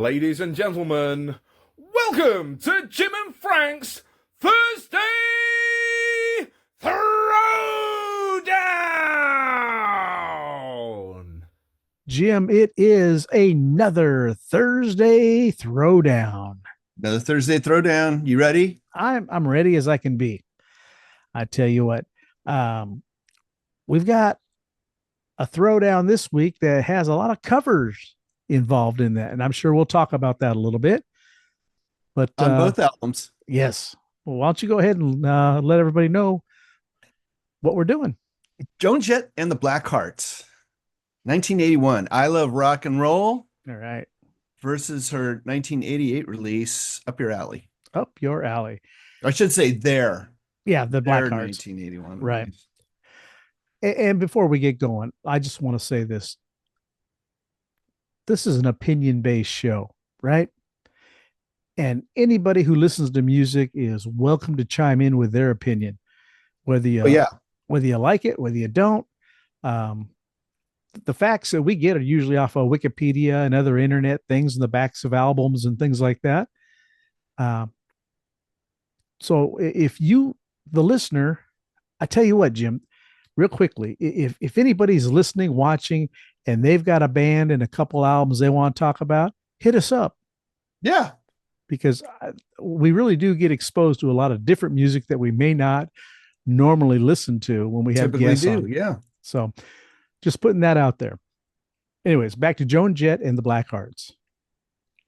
Ladies and gentlemen, welcome to Jim and Frank's Thursday Throwdown! Jim, it is another Thursday Throwdown. Another Thursday Throwdown. You ready? I'm ready as I can be. I tell you what, we've got a throwdown this week that has a lot of covers involved in that, and I'm sure we'll talk about that a little bit. But On both albums. yes. Well, why don't you go ahead and let everybody know what we're doing? Joan, Jett, and the Blackhearts. 1981. I Love Rock and Roll. All right. Versus her 1988 release, Up Your Alley. Up Your Alley. I should say there. Yeah, the Blackhearts. 1981. Right. And before we get going, I just want to say this. This is an opinion-based show, right? And anybody who listens to music is welcome to chime in with their opinion, whether you whether you like it, whether you don't. The facts that we get are usually off of Wikipedia and other internet things in the backs of albums and things like that. So if you, the listener, I tell you what, Jim, real quickly, if anybody's listening, watching, and they've got a band and a couple albums they want to talk about, hit us up. Yeah. Because we really do get exposed to a lot of different music that we may not normally listen to when we have guests on. Yeah. So just putting that out there. Anyways, back to Joan Jett and the Blackhearts.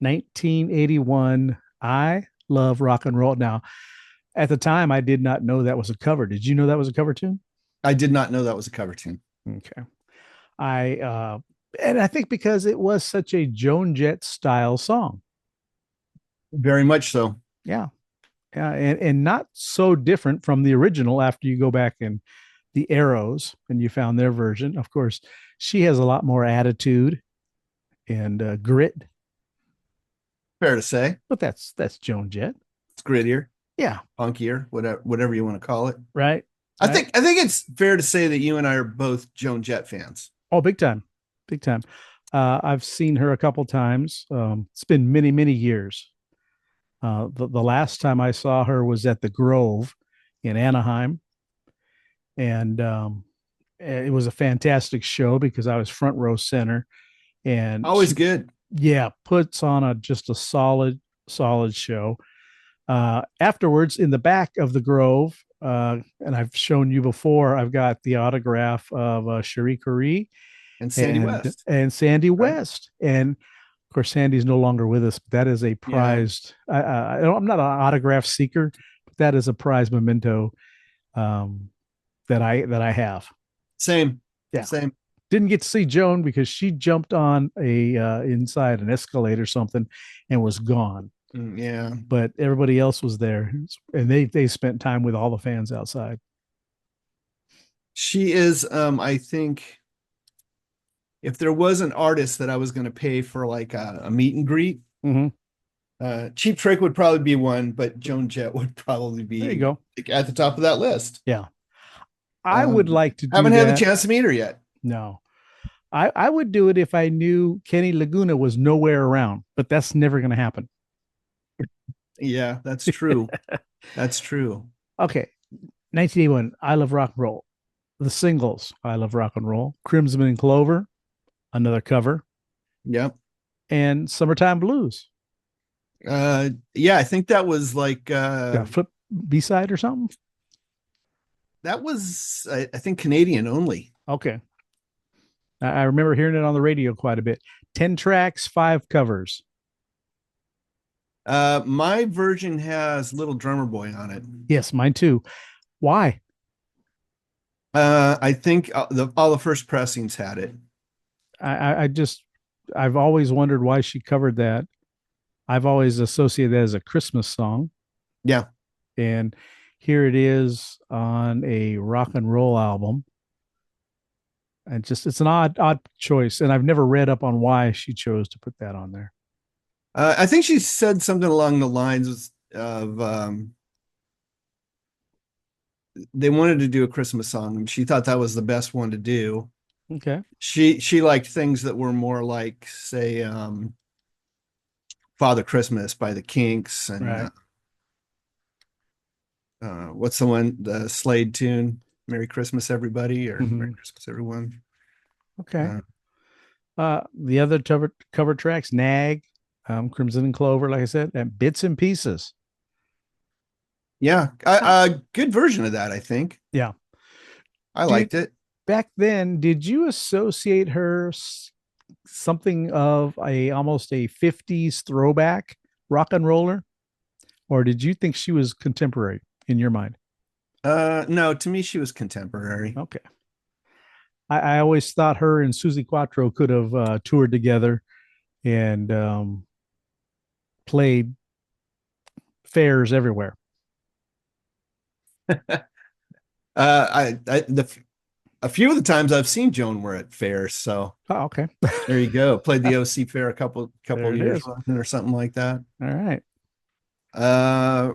1981, I Love Rock and Roll. Now, at the time, I did not know that was a cover. Did you know that was a cover tune? I did not know that was a cover tune. Okay. And I think because it was such a Joan Jett style song. Very much so. Yeah. Yeah. And not so different from the original after you go back and the Arrows and you found their version. Of course, she has a lot more attitude and grit. Fair to say. But that's Joan Jett. It's grittier. Yeah. Punkier, whatever you want to call it. Right. I think it's fair to say that you and I are both Joan Jett fans. Oh, big time. Big time. I've seen her a couple times. It's been many, many years. The last time I saw her was at the Grove in Anaheim. And it was a fantastic show because I was front row center. And always good. Yeah, puts on just a solid show. Afterwards, in the back of the Grove, and I've shown you before, I've got the autograph of Cherie Currie and Sandy West. And Sandy West. And of course, Sandy's no longer with us, but that is a prized, I'm not an autograph seeker, but that is a prized memento that I have. Same. Yeah. Same. Didn't get to see Joan because she jumped on inside an escalator or something and was gone. Yeah. But everybody else was there, and they spent time with all the fans outside. She is, I think, if there was an artist that I was going to pay for like a meet and greet, Cheap Trick would probably be one, but Joan Jett would probably be there you go. At the top of that list. Yeah. I would like to do haven't had a chance to meet her yet. No. I would do it if I knew Kenny Laguna was nowhere around, but that's never going to happen. Yeah, that's true. That's true. Okay. 1981, I Love Rock and Roll. The singles, I Love Rock and Roll. Crimson and Clover, another cover. Yep. And Summertime Blues. Yeah, I think that was like flip B-side or something. That was, I think, Canadian only. Okay. I remember hearing it on the radio quite a bit. 10 tracks, 5 covers. My version has Little Drummer Boy on it. Yes, mine too. Why? I think all the first pressings had it. I've always wondered why she covered that. I've always associated that as a Christmas song. Yeah. And here it is on a rock and roll album. And it's an odd choice. And I've never read up on why she chose to put that on there. I think she said something along the lines of they wanted to do a Christmas song, and she thought that was the best one to do. Okay. She liked things that were more like, say, Father Christmas by the Kinks, and Right. What's the one, the Slade tune, Merry Christmas Everybody, or Merry Mhm. Christmas Everyone. Okay. Uh, The other cover tracks, Nag, Crimson and Clover, like I said, and Bits and Pieces. yeah, good version of that, I think. Yeah. I Did liked it. back then, did you associate her something of a almost a 50s throwback rock and roller? Or did you think she was contemporary in your mind? No, to me, she was contemporary. Okay. I always thought her and Susie Quattro could have toured together and played fairs everywhere. A few of the times I've seen Joan were at fairs, so Oh, okay. there you go. Played the OC fair a couple There it years is. or something like that. All right. Uh,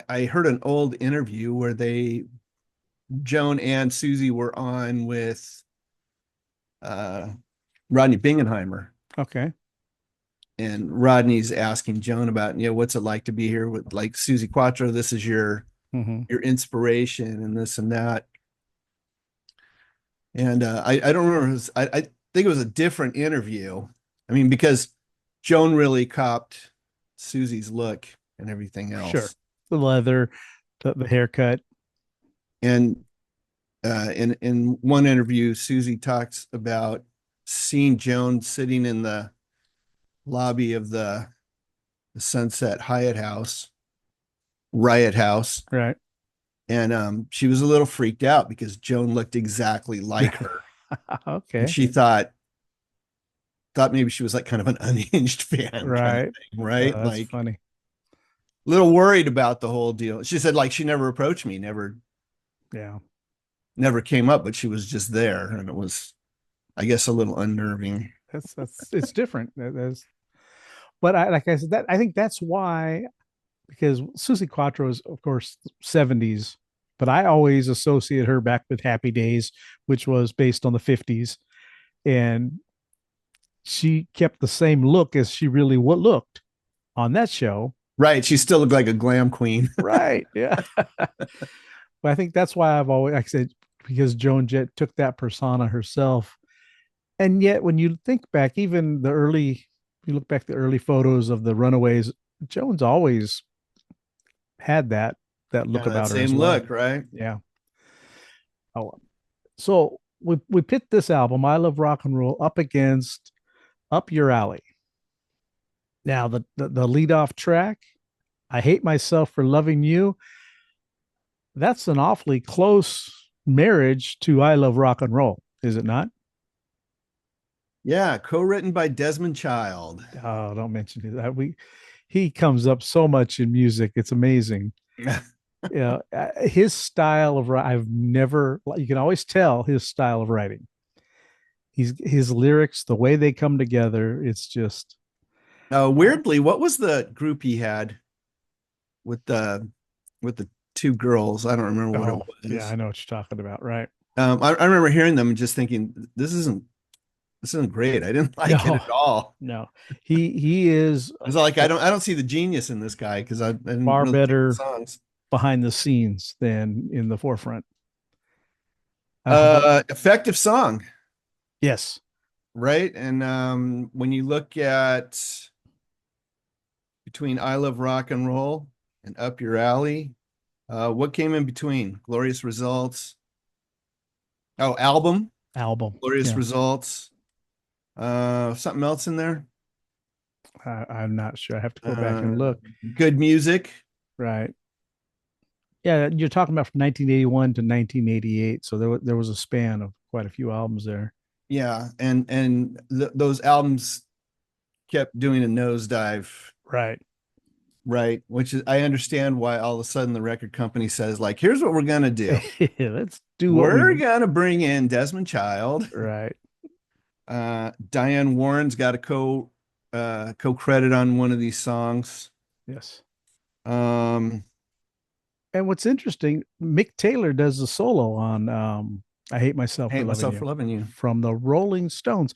I heard an old interview where Joan and Susie were on with uh, Rodney Bingenheimer, Okay. and Rodney's asking Joan about, what's it like to be here with like Susie Quattro? This is Mm-hmm. your inspiration and this and that. And I don't remember. I think it was a different interview. I mean, because Joan really copped Susie's look and everything Sure. else. The leather, the haircut. And in one interview, Susie talks about seeing Joan sitting in the lobby of the Sunset Riot House, Right. and she was a little freaked out because Joan looked exactly like her, and Okay. she thought maybe she was like kind of an unhinged fan kind of Right. thing, right? That's Like funny. a little worried about the whole deal. She said like she never approached me, Yeah. never came up, but she was just there, and it was, I guess, a little unnerving. That's it's different. That's but like I said, that I think that's why, because Susie Quattro is of course 70s, but I always associate her back with Happy Days, which was based on the 50s, and she kept the same look as she really looked on that show. Right. She still looked like a glam queen. Right. Yeah. But I think that's why I've always, like I said, because Joan Jett took that persona herself. And yet, when you think back, even you look back the early photos of the Runaways, Joan's always had that look Yeah, that about her as same well. look, right? Yeah. Oh, so we pit this album, I Love Rock and Roll, up against Up Your Alley. Now, the lead off track, I Hate Myself for Loving You, that's an awfully close marriage to I Love Rock and Roll, is it not? Yeah, co-written by Desmond Child. Oh, don't mention that. He comes up so much in music. It's amazing. Yeah, his style of I've never. You can always tell his style of writing. His lyrics, the way they come together. It's just Weirdly, what was the group he had with the two girls? I don't remember what it yeah, I was. know what you're talking about. Right? I remember hearing them and just thinking, this isn't great. I didn't like it No, at all. no. He is It's like I don't see the genius in this guy because I didn't far really think the better songs. behind the scenes than in the forefront. But Effective song, yes, right? And when you look at between I Love Rock and Roll and Up Your Alley, what came in between? Glorious Results. Oh, album. Glorious Yeah, Results. Something else in there? I'm not sure. I have to go back and look. Good Music. Right. Yeah, you're talking about from 1981 to 1988, so there was a span of quite a few albums there. Yeah, and those albums kept doing a nosedive, Right. right? Which is, I understand why all of a sudden the record company says, like, here's what we're gonna do. Let's do what We're we gonna bring in Desmond Child. right. Diane Warren's got a co-credit on one of these songs. Yes. Um, And what's interesting, Mick Taylor does the solo on I Hate Myself Hate for Loving Myself You for Loving You. from the Rolling Stones.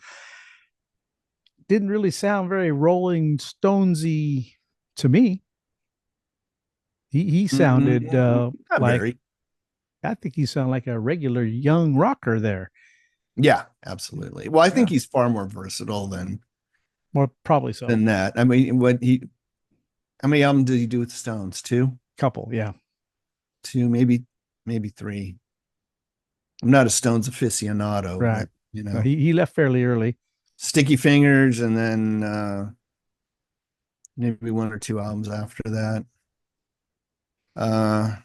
didn't really sound very Rolling Stonesy to me. He sounded Not like, very. I think he sounded like a regular young rocker there. Yeah, absolutely. Well, I think Yeah. he's far more versatile than More probably so. that. I mean, how many albums did he do with the Stones? Two, Couple, yeah. two, maybe three. I'm not a Stones aficionado, Right. but you No, know, he left fairly early. Sticky Fingers, and then maybe one or two albums after that. Uh,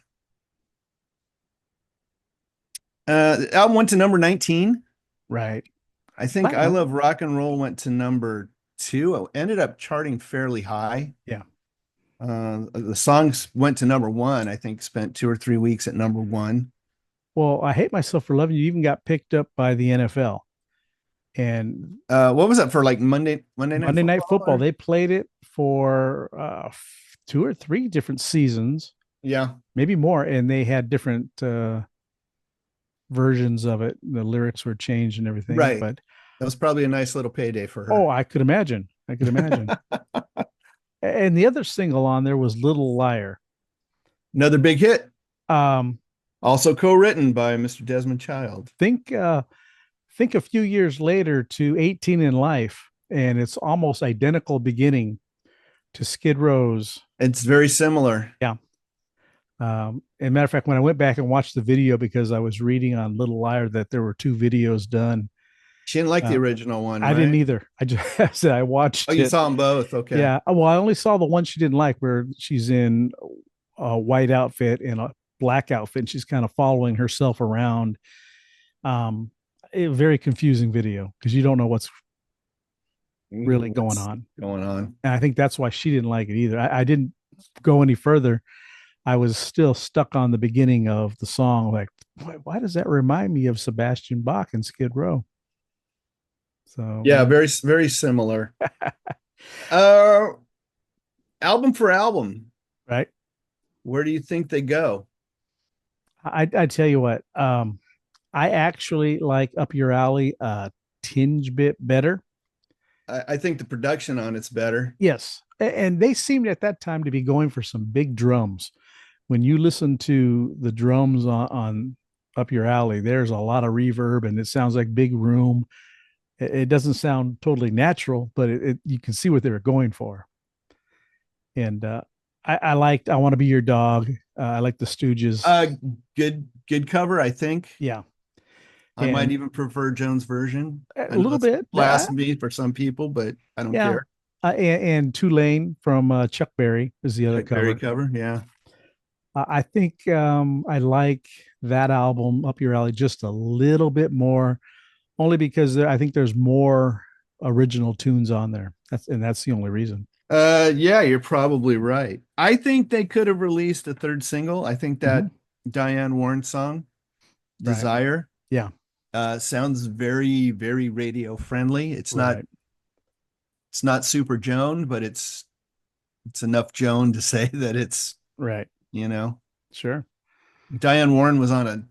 the album went to number 19. Right. I think I Platinum. Love Rock and Roll went to number 2. It ended up charting fairly high. Yeah. The songs went to number 1. I think spent 2 or 3 weeks at number 1. Well, I Hate Myself for Loving You even got picked up by the NFL. And What was that for? Like Monday Night Monday Night Football? Football, they played it for 2 or 3 different seasons, Yeah. maybe more, and they had different versions of it. The lyrics were changed and everything. Right. But That was probably a nice little payday for her. oh, I could imagine. I could imagine. And the other single on there was Little Liar. Another big hit. Um, Also co-written by Mr. Desmond Child. think a few years later to 18 in Life, and it's almost identical beginning to Skid Row's. It's very similar. Yeah. As a matter of fact, when I went back and watched the video, because I was reading on Little Liar that there were 2 videos done. She didn't like the original one, I didn't either. I just said I watched Oh, you it. saw them both. Okay. Yeah. Well, I only saw the one she didn't like, where she's in a white outfit and a black outfit, and she's kind of following herself around. A very confusing video because you don't know what's really going on. And I think that's why she didn't like it either. I didn't go any further. I was still stuck on the beginning of the song. Like, why does that remind me of Sebastian Bach and Skid Row? So yeah, very, very similar. Album for album, right. where do you think they go? I tell you what, I actually like Up Your Alley a tinge bit better. I think the production on it's better. Yes. And they seemed at that time to be going for some big drums. When you listen to the drums on Up Your Alley, there's a lot of reverb and it sounds like big room. It doesn't sound totally natural, but you can see what they were going for. And I liked I Want to Be Your Dog. I like the Stooges. Good cover, I think. Yeah. I might even prefer Joan's version. A little bit. Blasphemy for some people, but I don't care. And Tulane from Chuck Berry is the other Chuck Berry cover. Yeah. I think I like that album, Up Your Alley, just a little bit more, only because I think there's more original tunes on there. That's the only reason. Yeah, you're probably right. I think they could have released a third single. I think that Diane Warren song, Desire, yeah, sounds very, very radio friendly. It's not super Joan, but it's enough Joan to say that it's right. Sure. Diane Warren was on a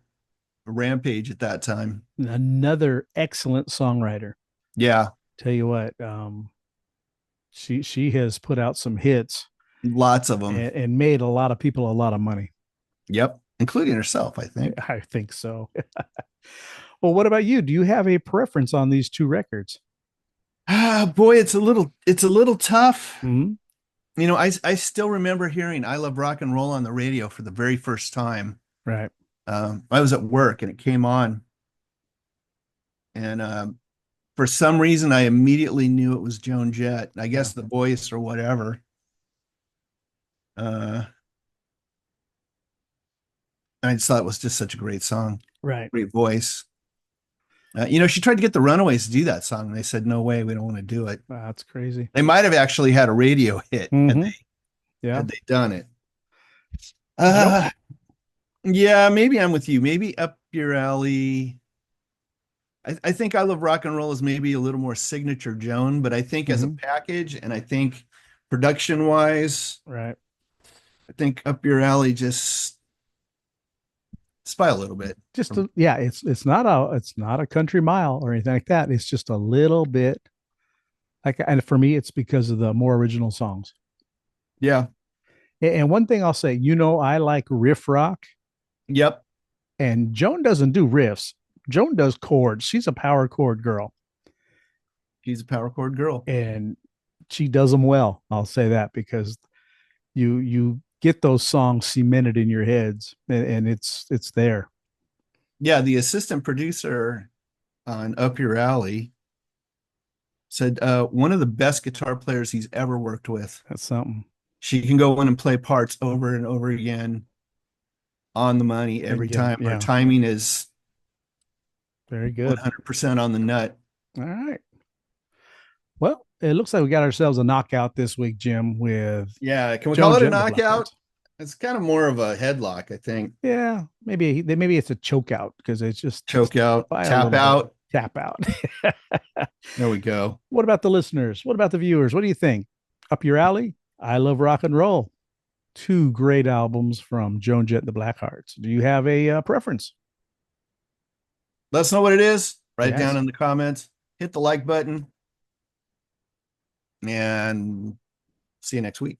rampage at that time. Another excellent songwriter. Yeah. Tell you what, she has put out some hits, lots of them, and made a lot of people a lot of money. Yep, including herself, I think. I think so. Well, what about you? Do you have a preference on these 2 records? Boy, it's a little tough. Mm-hmm. You know, I still remember hearing I Love Rock and Roll on the radio for the very first time. Right. I was at work and it came on. And for some reason, I immediately knew it was Joan Jett. I guess the voice or whatever. I just thought it was just such a great song. Right. Great voice. She tried to get the Runaways to do that song. And they said, no way, we don't want to do it. Wow, that's crazy. They might have actually had a radio hit had they done it. Yeah, maybe I'm with you. Maybe Up Your Alley. I think I Love Rock and Roll is maybe a little more signature Joan, but I think as a package, and I think production wise, right, I think Up Your Alley just by a little bit. It's not a country mile or anything like that. It's just a little bit And for me, it's because of the more original songs. Yeah. And one thing I'll say, I like riff rock. Yep. And Joan doesn't do riffs. Joan does chords. She's a power chord girl. She's a power chord girl. And she does them well. I'll say that because you get those songs cemented in your heads, and it's there. Yeah, the assistant producer on Up Your Alley said one of the best guitar players he's ever worked with. That's something. She can go in and play parts over and over again on the money every time. Yeah. Her timing is very good. 100% on the nut. All right. Well, it looks like we got ourselves a knockout this week, Jim, with can we Joan call it a Jett knockout? It's kind of more of a headlock, I think. Yeah, maybe it's a choke out because it's just choke out, tap out. Tap out. There we go. What about the listeners? What about the viewers? What do you think? Up your alley? I Love Rock and Roll. 2 great albums from Joan Jett and the Blackhearts. Do you have a preference? Let us know what it is. Write it down in the comments. Hit the like button. And see you next week.